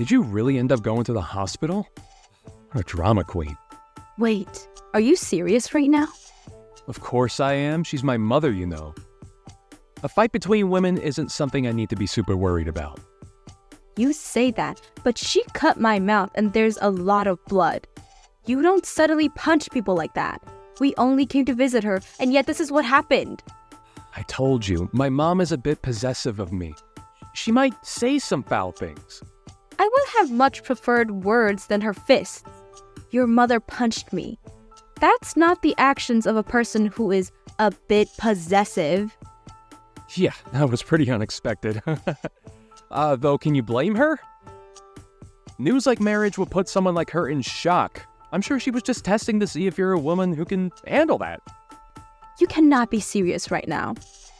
Did you really end up going to the hospital? What a drama queen. Wait, are you serious right now? Of course I am. She's my mother, you know. A fight between women isn't something I need to be super worried about. You say that, but she cut my mouth and there's a lot of blood. You don't suddenly punch people like that. We only came to visit her, and yet this is what happened. I told you, my mom is a bit possessive of me. She might say some foul things. I would have much preferred words than her fists. Your mother punched me. That's not the actions of a person who is a bit possessive. Yeah, that was pretty unexpected. Though, can you blame her? News like marriage would put someone like her in shock. I'm sure she was just testing to see if you're a woman who can handle that. You cannot be serious right now.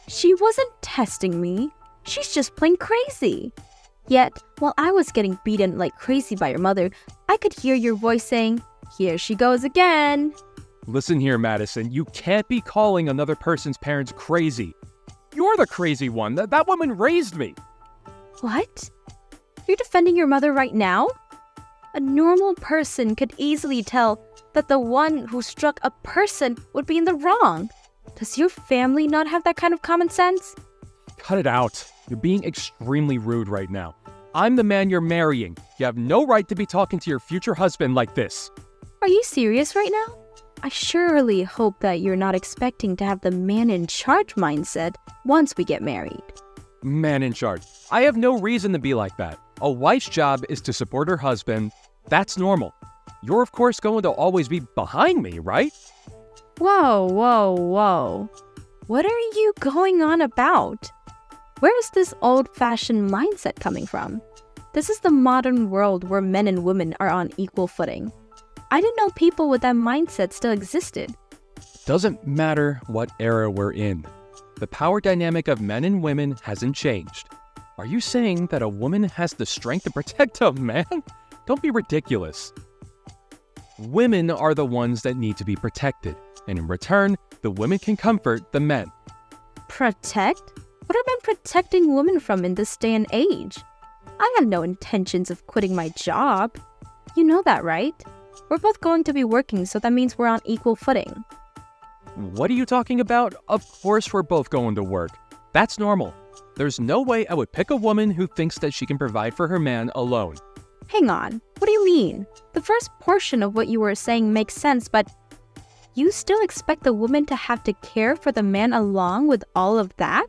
She wasn't testing me. She's just plain crazy. Yet, while I was getting beaten like crazy by your mother, I could hear your voice saying, "Here she goes again." Listen here, Madison, you can't be calling another person's parents crazy. You're the crazy one. That woman raised me. What? You're defending your mother right now? A normal person could easily tell that the one who struck a person would be in the wrong. Does your family not have that kind of common sense? Cut it out. You're being extremely rude right now. I'm the man you're marrying. You have no right to be talking to your future husband like this. Are you serious right now? I surely hope that you're not expecting to have the man in charge mindset once we get married. Man in charge. I have no reason to be like that. A wife's job is to support her husband. That's normal. You're of course going to always be behind me, right? Whoa, whoa, whoa. What are you going on about? Where is this old-fashioned mindset coming from? This is the modern world where men and women are on equal footing. I didn't know people with that mindset still existed. Doesn't matter what era we're in. The power dynamic of men and women hasn't changed. Are you saying that a woman has the strength to protect a man? Don't be ridiculous. Women are the ones that need to be protected, and in return, the women can comfort the men. Protect? What are men protecting women from in this day and age? I have no intentions of quitting my job. You know that, right? We're both going to be working, so that means we're on equal footing. What are you talking about? Of course we're both going to work. That's normal. There's no way I would pick a woman who thinks that she can provide for her man alone. Hang on, what do you mean? The first portion of what you were saying makes sense, but you still expect the woman to have to care for the man along with all of that?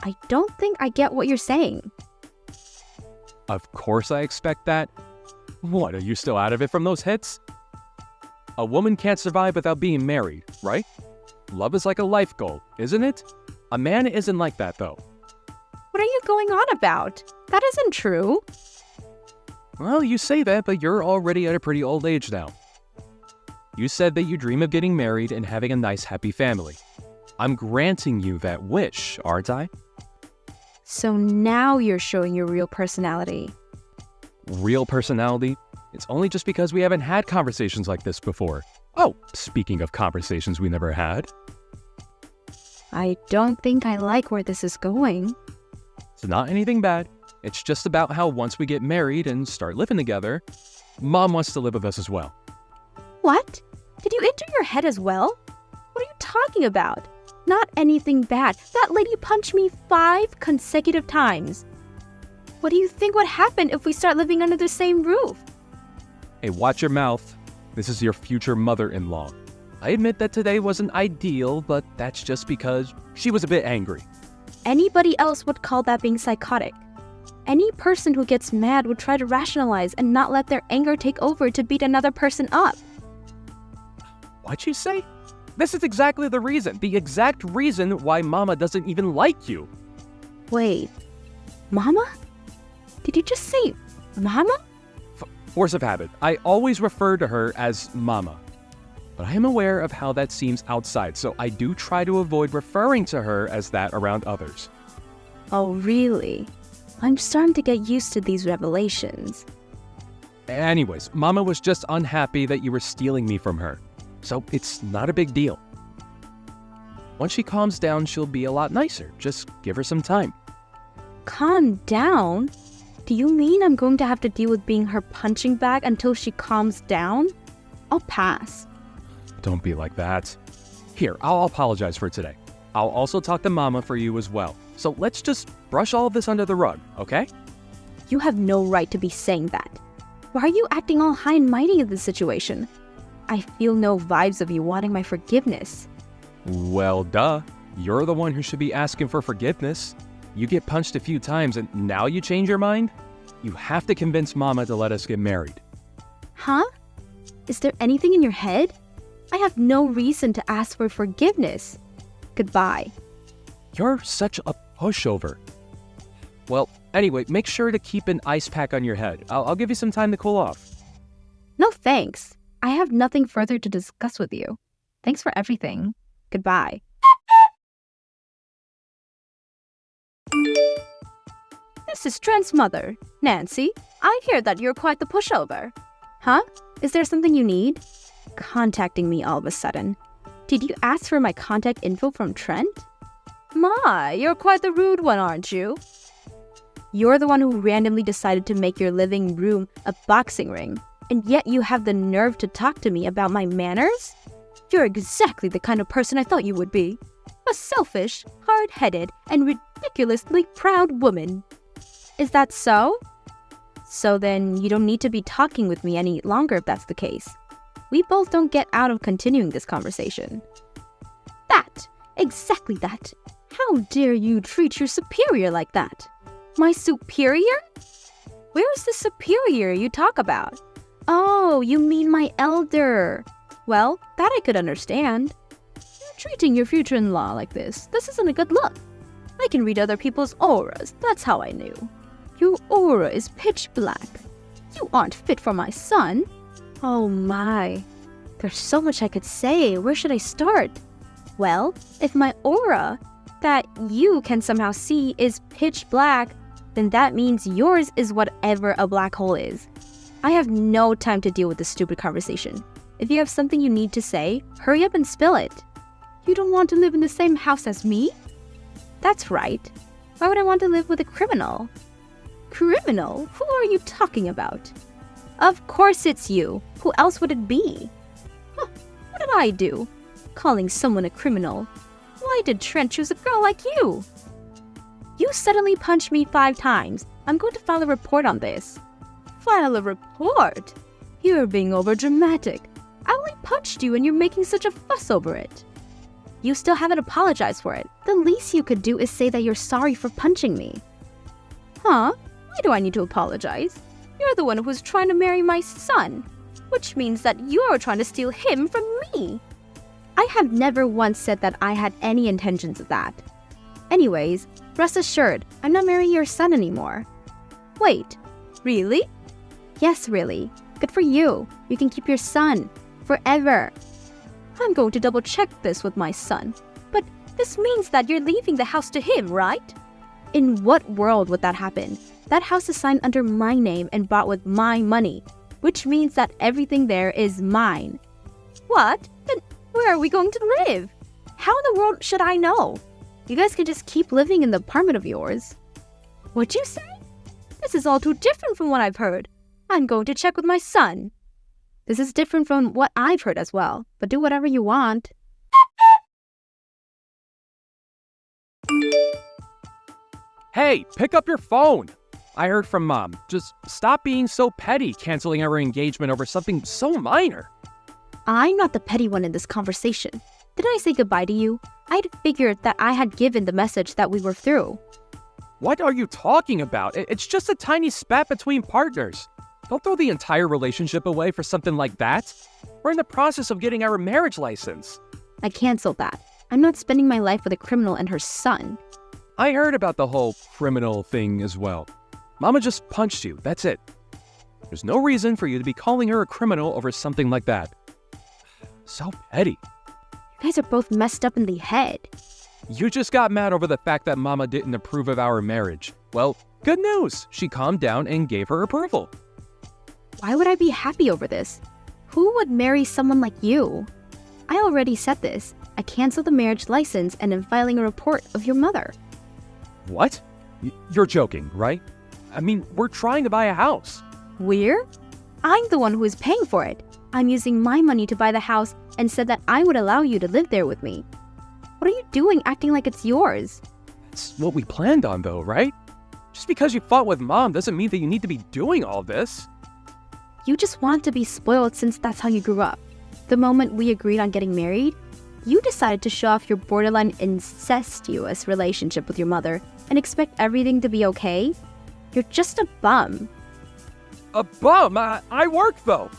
I don't think I get what you're saying. Of course I expect that. What, are you still out of it from those hits? A woman can't survive without being married, right? Love is like a life goal, isn't it? A man isn't like that, though. What are you going on about? That isn't true. Well, you say that, but you're already at a pretty old age now. You said that you dream of getting married and having a nice, happy family. I'm granting you that wish, aren't I? So now you're showing your real personality. Real personality? It's only just because we haven't had conversations like this before. Oh, speaking of conversations we never had. I don't think I like where this is going. It's not anything bad. It's just about how once we get married and start living together, Mom wants to live with us as well. What? Did you enter your head as well? What are you talking about? Not anything bad. That lady punched me 5 consecutive times. What do you think would happen if we start living under the same roof? Hey, watch your mouth. This is your future mother-in-law. I admit that today wasn't ideal, but that's just because she was a bit angry. Anybody else would call that being psychotic. Any person who gets mad would try to rationalize and not let their anger take over to beat another person up. What'd you say? This is exactly the exact reason why Mama doesn't even like you. Wait, Mama? Did you just say Mama? Force of habit. I always refer to her as Mama. But I am aware of how that seems outside, so I do try to avoid referring to her as that around others. Oh, really? I'm starting to get used to these revelations. Anyways, Mama was just unhappy that you were stealing me from her. So it's not a big deal. Once she calms down, she'll be a lot nicer. Just give her some time. Calm down? Do you mean I'm going to have to deal with being her punching bag until she calms down? I'll pass. Don't be like that. Here, I'll apologize for today. I'll also talk to Mama for you as well. So let's just brush all of this under the rug, okay? You have no right to be saying that. Why are you acting all high and mighty in this situation? I feel no vibes of you wanting my forgiveness. Well, duh. You're the one who should be asking for forgiveness. You get punched a few times and now you change your mind? You have to convince Mama to let us get married. Huh? Is there anything in your head? I have no reason to ask for forgiveness. Goodbye. You're such a pushover. Well, anyway, make sure to keep an ice pack on your head. I'll give you some time to cool off. No thanks. I have nothing further to discuss with you. Thanks for everything. Goodbye. This is Trent's mother, Nancy. I hear that you're quite the pushover. Huh? Is there something you need? Contacting me all of a sudden. Did you ask for my contact info from Trent? My, you're quite the rude one, aren't you? You're the one who randomly decided to make your living room a boxing ring, and yet you have the nerve to talk to me about my manners? You're exactly the kind of person I thought you would be. A selfish, hard-headed, and ridiculously proud woman. Is that so? So then you don't need to be talking with me any longer if that's the case. We both don't get out of continuing this conversation. That! Exactly that! How dare you treat your superior like that? My superior? Where's the superior you talk about? Oh, you mean my elder. Well, that I could understand. You're treating your future-in-law like this isn't a good look. I can read other people's auras, that's how I knew. Your aura is pitch black. You aren't fit for my son. Oh my. There's so much I could say. Where should I start? Well, if my aura, that you can somehow see, is pitch black, then that means yours is whatever a black hole is. I have no time to deal with this stupid conversation. If you have something you need to say, hurry up and spill it. You don't want to live in the same house as me? That's right. Why would I want to live with a criminal? Criminal? Who are you talking about? Of course it's you. Who else would it be? Huh, what did I do? Calling someone a criminal. Why did Trent choose a girl like you? You suddenly punched me 5 times. I'm going to file a report on this. File a report? You're being overdramatic. I only punched you and you're making such a fuss over it. You still haven't apologized for it. The least you could do is say that you're sorry for punching me. Huh? Why do I need to apologize? You're the one who's trying to marry my son, which means that you're trying to steal him from me. I have never once said that I had any intentions of that. Anyways, rest assured, I'm not marrying your son anymore. Wait, really? Yes, really. Good for you. You can keep your son. Forever. I'm going to double check this with my son. But this means that you're leaving the house to him, right? In what world would that happen? That house is signed under my name and bought with my money, which means that everything there is mine. What? Then where are we going to live? How in the world should I know? You guys can just keep living in the apartment of yours. What'd you say? This is all too different from what I've heard. I'm going to check with my son. This is different from what I've heard as well, but do whatever you want. Hey, pick up your phone! I heard from Mom. Just stop being so petty, canceling our engagement over something so minor. I'm not the petty one in this conversation. Did I say goodbye to you? I'd figured that I had given the message that we were through. What are you talking about? It's just a tiny spat between partners. Don't throw the entire relationship away for something like that. We're in the process of getting our marriage license. I canceled that. I'm not spending my life with a criminal and her son. I heard about the whole criminal thing as well. Mama just punched you, that's it. There's no reason for you to be calling her a criminal over something like that. So petty. You guys are both messed up in the head. You just got mad over the fact that Mama didn't approve of our marriage. Well, good news. She calmed down and gave her approval. Why would I be happy over this? Who would marry someone like you? I already said this. I canceled the marriage license and am filing a report of your mother. What? You're joking, right? I mean, we're trying to buy a house. We're? I'm the one who is paying for it. I'm using my money to buy the house and said that I would allow you to live there with me. What are you doing acting like it's yours? It's what we planned on, though, right? Just because you fought with Mom doesn't mean that you need to be doing all this. You just want to be spoiled since that's how you grew up. The moment we agreed on getting married, you decided to show off your borderline incestuous relationship with your mother and expect everything to be okay? You're just a bum. A bum? I work, though.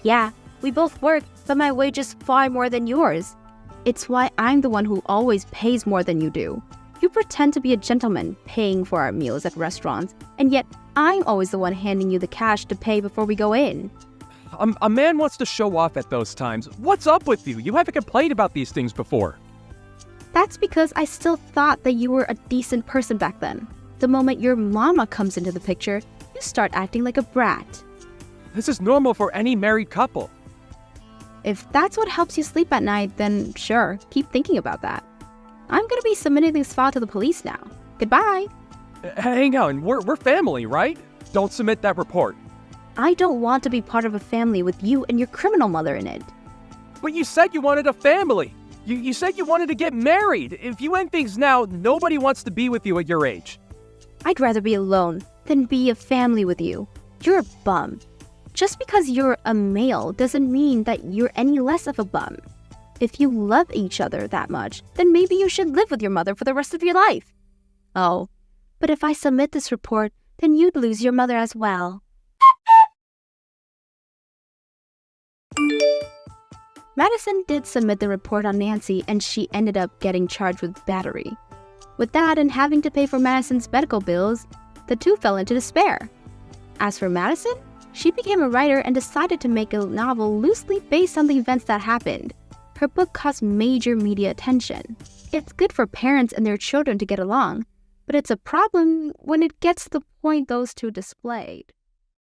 Yeah, we both work, but my wage is far more than yours. It's why I'm the one who always pays more than you do. You pretend to be a gentleman, paying for our meals at restaurants, and yet I'm always the one handing you the cash to pay before we go in. A man wants to show off at those times. What's up with you? You haven't complained about these things before. That's because I still thought that you were a decent person back then. The moment your mama comes into the picture, you start acting like a brat. This is normal for any married couple. If that's what helps you sleep at night, then sure, keep thinking about that. I'm gonna be submitting this file to the police now. Goodbye. Hang on, we're family, right? Don't submit that report. I don't want to be part of a family with you and your criminal mother in it. But you said you wanted a family. You said you wanted to get married. If you end things now, nobody wants to be with you at your age. I'd rather be alone than be a family with you. You're a bum. Just because you're a male doesn't mean that you're any less of a bum. If you love each other that much, then maybe you should live with your mother for the rest of your life. Oh, but if I submit this report, then you'd lose your mother as well. Madison did submit the report on Nancy, and she ended up getting charged with battery. With that and having to pay for Madison's medical bills, the two fell into despair. As for Madison, she became a writer and decided to make a novel loosely based on the events that happened. Her book caused major media attention. It's good for parents and their children to get along, but it's a problem when it gets to the point those two displayed.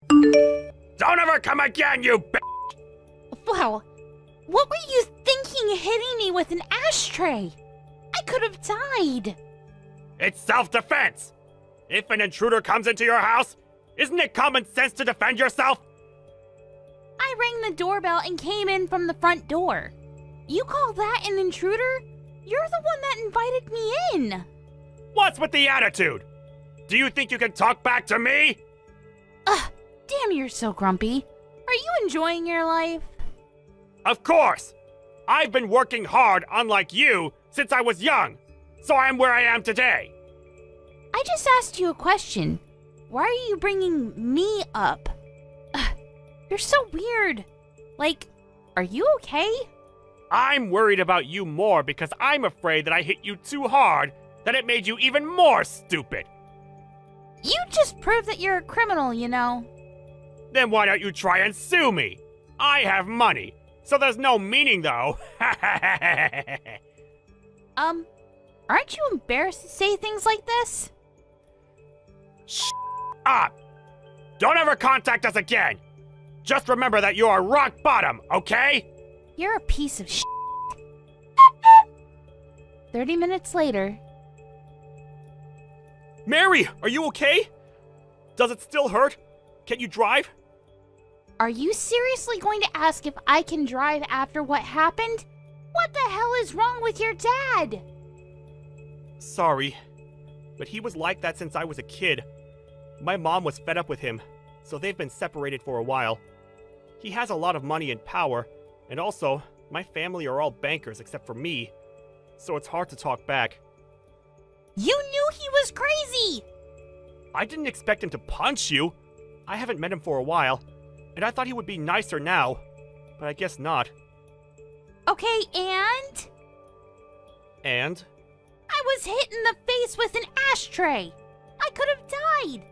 Don't ever come again, you b****! Wow, what were you thinking hitting me with an ashtray? I could have died. It's self-defense! If an intruder comes into your house, isn't it common sense to defend yourself? I rang the doorbell and came in from the front door. You call that an intruder? You're the one that invited me in. What's with the attitude? Do you think you can talk back to me? Ugh, damn, you're so grumpy. Are you enjoying your life? Of course! I've been working hard, unlike you, since I was young, so I'm where I am today. I just asked you a question. Why are you bringing me up? Ugh, you're so weird. Like, are you okay? I'm worried about you more because I'm afraid that I hit you too hard, that it made you even more stupid. You just proved that you're a criminal, you know. Then why don't you try and sue me? I have money, so there's no meaning though. Aren't you embarrassed to say things like this? Shut up! Don't ever contact us again! Just remember that you are rock bottom, okay? You're a piece of shit. 30 minutes later. Mary, are you okay? Does it still hurt? Can you drive? Are you seriously going to ask if I can drive after what happened? What the hell is wrong with your dad? Sorry, but he was like that since I was a kid. My mom was fed up with him, so they've been separated for a while. He has a lot of money and power, and also, my family are all bankers except for me, so it's hard to talk back. You knew he was crazy! I didn't expect him to punch you. I haven't met him for a while, and I thought he would be nicer now, but I guess not. Okay, and? And? I was hit in the face with an ashtray. I could have died.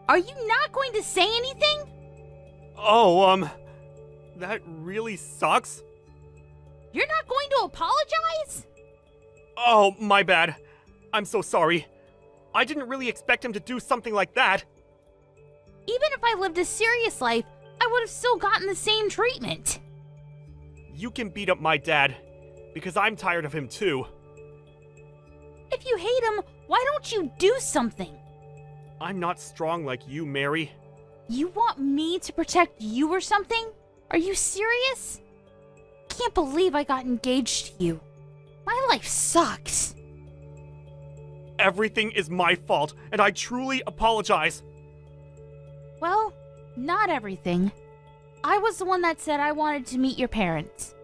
Are you not going to say anything? Oh, that really sucks. You're not going to apologize? Oh, my bad. I'm so sorry. I didn't really expect him to do something like that. Even if I lived a serious life, I would have still gotten the same treatment. You can beat up my dad, because I'm tired of him too. If you hate him, why don't you do something? I'm not strong like you, Mary. You want me to protect you or something? Are you serious? Can't believe I got engaged to you. My life sucks. Everything is my fault, and I truly apologize. Well, not everything. I was the one that said I wanted to meet your parents.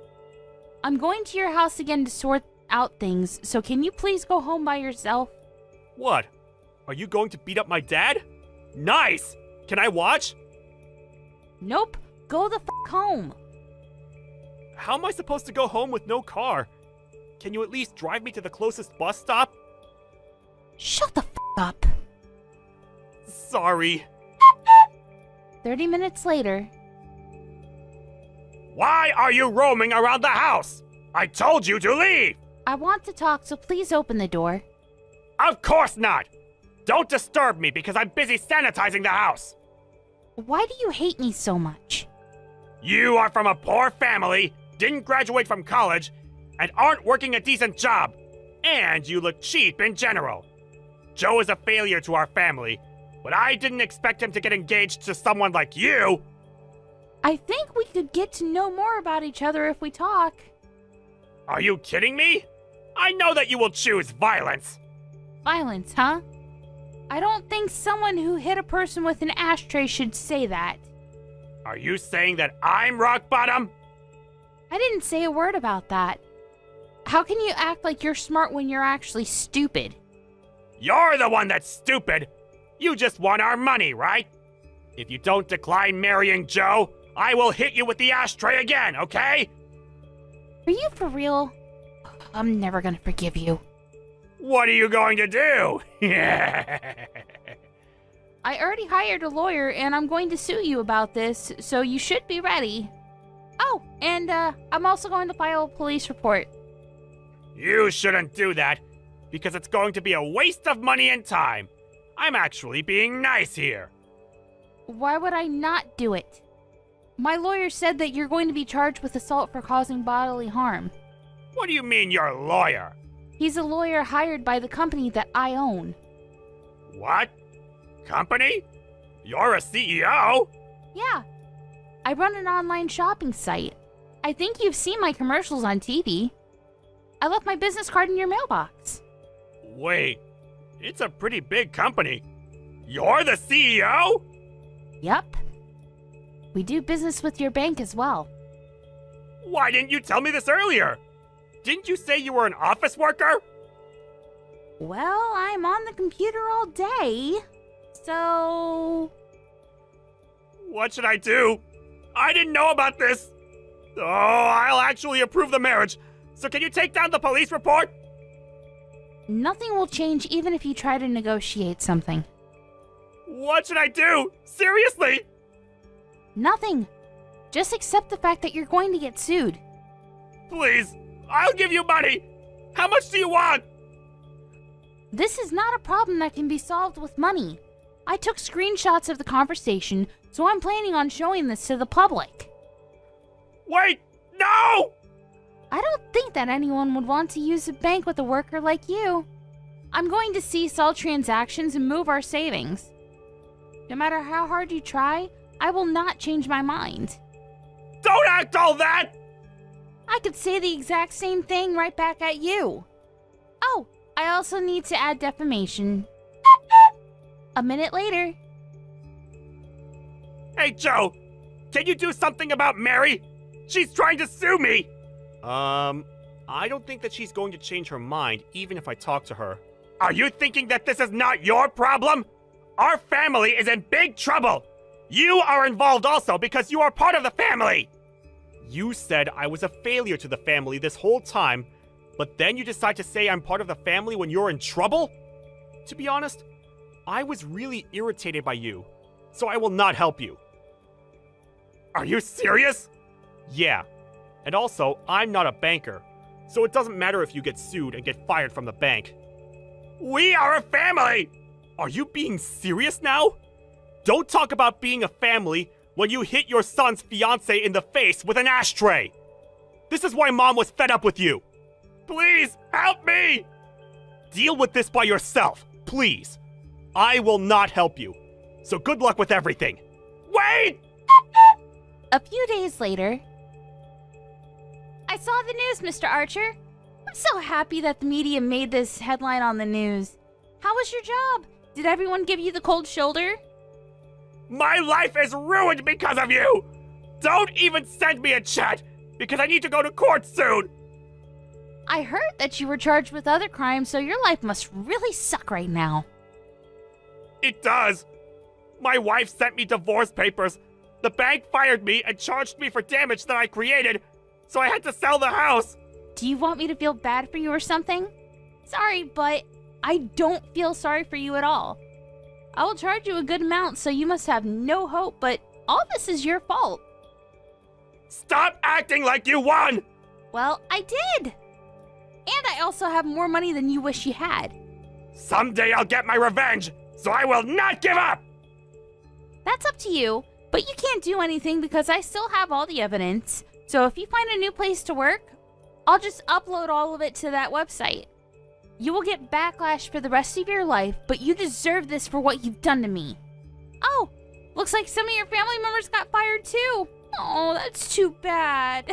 I'm going to your house again to sort out things, so can you please go home by yourself? What? Are you going to beat up my dad? Nice! Can I watch? Nope. Go the home. How am I supposed to go home with no car? Can you at least drive me to the closest bus stop? Shut the up. Sorry. 30 minutes later. Why are you roaming around the house? I told you to leave! I want to talk, so please open the door. Of course not! Don't disturb me because I'm busy sanitizing the house! Why do you hate me so much? You are from a poor family, didn't graduate from college, and aren't working a decent job. And you look cheap in general. Joe is a failure to our family, but I didn't expect him to get engaged to someone like you! I think we could get to know more about each other if we talk. Are you kidding me? I know that you will choose violence! Violence, huh? I don't think someone who hit a person with an ashtray should say that. Are you saying that I'm rock bottom? I didn't say a word about that. How can you act like you're smart when you're actually stupid? You're the one that's stupid! You just want our money, right? If you don't decline marrying Joe, I will hit you with the ashtray again, okay? Are you for real? I'm never gonna forgive you. What are you going to do? I already hired a lawyer and I'm going to sue you about this, so you should be ready. Oh, and I'm also going to file a police report. You shouldn't do that, because it's going to be a waste of money and time. I'm actually being nice here. Why would I not do it? My lawyer said that you're going to be charged with assault for causing bodily harm. What do you mean you're a lawyer? He's a lawyer hired by the company that I own. What? Company? You're a CEO? Yeah. I run an online shopping site. I think you've seen my commercials on TV. I left my business card in your mailbox. Wait, it's a pretty big company. You're the CEO? Yep. We do business with your bank as well. Why didn't you tell me this earlier? Didn't you say you were an office worker? Well, I'm on the computer all day, so... What should I do? I didn't know about this. Oh, I'll actually approve the marriage. So can you take down the police report? Nothing will change even if you try to negotiate something. What should I do? Seriously? Nothing. Just accept the fact that you're going to get sued. Please, I'll give you money. How much do you want? This is not a problem that can be solved with money. I took screenshots of the conversation, so I'm planning on showing this to the public. Wait, no! I don't think that anyone would want to use a bank with a worker like you. I'm going to cease all transactions and move our savings. No matter how hard you try, I will not change my mind. Don't act all that! I could say the exact same thing right back at you. Oh, I also need to add defamation. A minute later. Hey, Joe, can you do something about Mary? She's trying to sue me! I don't think that she's going to change her mind, even if I talk to her. Are you thinking that this is not your problem? Our family is in big trouble! You are involved also because you are part of the family! You said I was a failure to the family this whole time, but then you decide to say I'm part of the family when you're in trouble? To be honest, I was really irritated by you, so I will not help you. Are you serious? Yeah. And also, I'm not a banker, so it doesn't matter if you get sued and get fired from the bank. We are a family! Are you being serious now? Don't talk about being a family when you hit your son's fiancée in the face with an ashtray! This is why Mom was fed up with you! Please, help me! Deal with this by yourself, please! I will not help you. So good luck with everything. Wait! A few days later, I saw the news, Mr. Archer. I'm so happy that the media made this headline on the news. How was your job? Did everyone give you the cold shoulder? My life is ruined because of you! Don't even send me a chat, because I need to go to court soon! I heard that you were charged with other crimes, so your life must really suck right now. It does. My wife sent me divorce papers. The bank fired me and charged me for damage that I created, so I had to sell the house. Do you want me to feel bad for you or something? Sorry, but I don't feel sorry for you at all. I will charge you a good amount, so you must have no hope, but all this is your fault. Stop acting like you won! Well, I did! And I also have more money than you wish you had. Someday I'll get my revenge, so I will not give up! That's up to you, but you can't do anything because I still have all the evidence. So if you find a new place to work, I'll just upload all of it to that website. You will get backlash for the rest of your life, but you deserve this for what you've done to me. Oh, looks like some of your family members got fired too. Oh, that's too bad.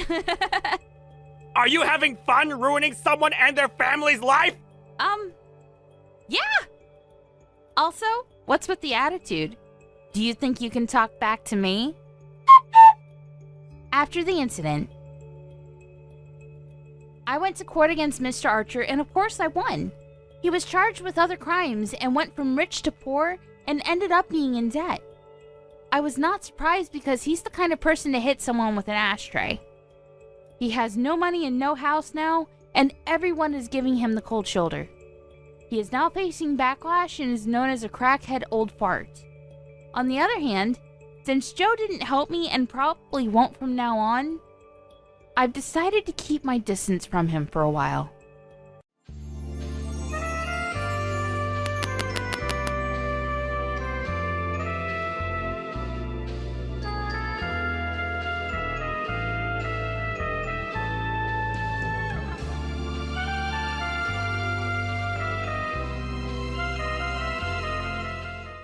Are you having fun ruining someone and their family's life? Yeah. Also, what's with the attitude? Do you think you can talk back to me? After the incident, I went to court against Mr. Archer, and of course I won. He was charged with other crimes and went from rich to poor and ended up being in debt. I was not surprised because he's the kind of person to hit someone with an ashtray. He has no money and no house now, and everyone is giving him the cold shoulder. He is now facing backlash and is known as a crackhead old fart. On the other hand, since Joe didn't help me and probably won't from now on, I've decided to keep my distance from him for a while.